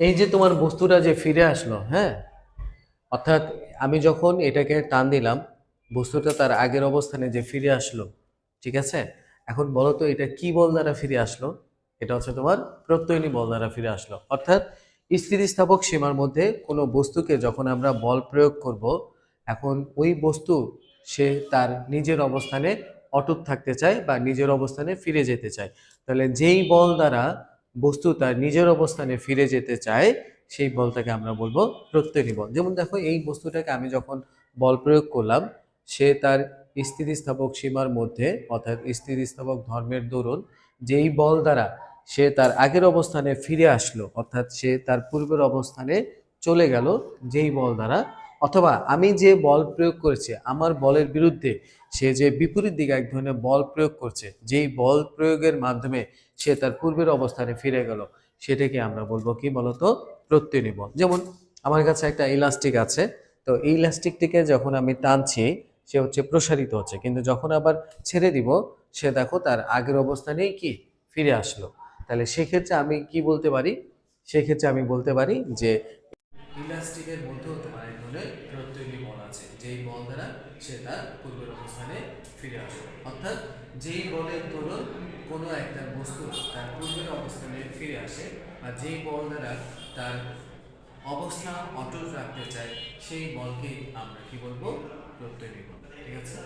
এই যে তোমার বস্তুটা যে ফিরে আসলো, হ্যাঁ, অর্থাৎ আমি যখন এটাকে টান দিলাম, বস্তুটা তার আগের অবস্থানে যে ফিরে আসলো, ঠিক আছে। এখন বলো তো এটা কি বল দ্বারা ফিরে আসলো? এটা হচ্ছে তোমার প্রত্যয়নী বল দ্বারা ফিরে আসলো। অর্থাৎ স্থিতিস্থাপক সীমার মধ্যে কোনো বস্তুকে যখন আমরা বল প্রয়োগ করব, এখন ওই বস্তু সে তার নিজের অবস্থানে অটুট থাকতে চায় বা নিজের অবস্থানে ফিরে যেতে চায়। তাহলে যেই বল দ্বারা বস্তু তার নিজের অবস্থানে ফিরে যেতে চায়, সেই বলটাকে আমরা বলবো প্রত্যয়ী বল। যেমন দেখো, এই বস্তুটাকে আমি যখন বল প্রয়োগ করলাম, সে তার স্থিতিস্থাপক সীমার মধ্যে, অর্থাৎ স্থিতিস্থাপক ধর্মের দরুন যেই বল দ্বারা সে তার আগের অবস্থানে ফিরে আসলো, অর্থাৎ সে তার পূর্বের অবস্থানে চলে গেল যেই বল দ্বারা, অথবা আমি যে বল প্রয়োগ করেছি আমার বলের বিরুদ্ধে সে যে বিপরীত দিকে এক ধরনের বল প্রয়োগ করছে, যেই বল প্রয়োগের মাধ্যমে সে তার পূর্বের অবস্থানে ফিরে গেল, সেটাকে আমরা বলবো কি বলতো? প্রত্যয়ী বল। যেমন আমার কাছে একটা ইলাস্টিক আছে, তো এই ইলাস্টিকটিকে যখন আমি টানছি সে হচ্ছে প্রসারিত হচ্ছে, কিন্তু যখন আবার ছেড়ে দিব সে দেখো তার আগের অবস্থানেই কি ফিরে আসলো। তাহলে সেক্ষেত্রে আমি কি বলতে পারি? সেক্ষেত্রে আমি বলতে পারি যে ইলাস্টিকের মধ্যেও তোমার এক ধরনের প্রত্যয়ী বল আছে, যেই বল দ্বারা সে তার পূর্বের অবস্থানে ফিরে আসে। অর্থাৎ যেই বলের দরুন কোনো একটা বস্তু তার পূর্বের অবস্থানে ফিরে আসে, বা যেই বল দ্বারা তার অবস্থা অটুট রাখতে চায়, সেই বলকে আমরা কি বলবো? প্রত্যয়ী বল। ঠিক আছে।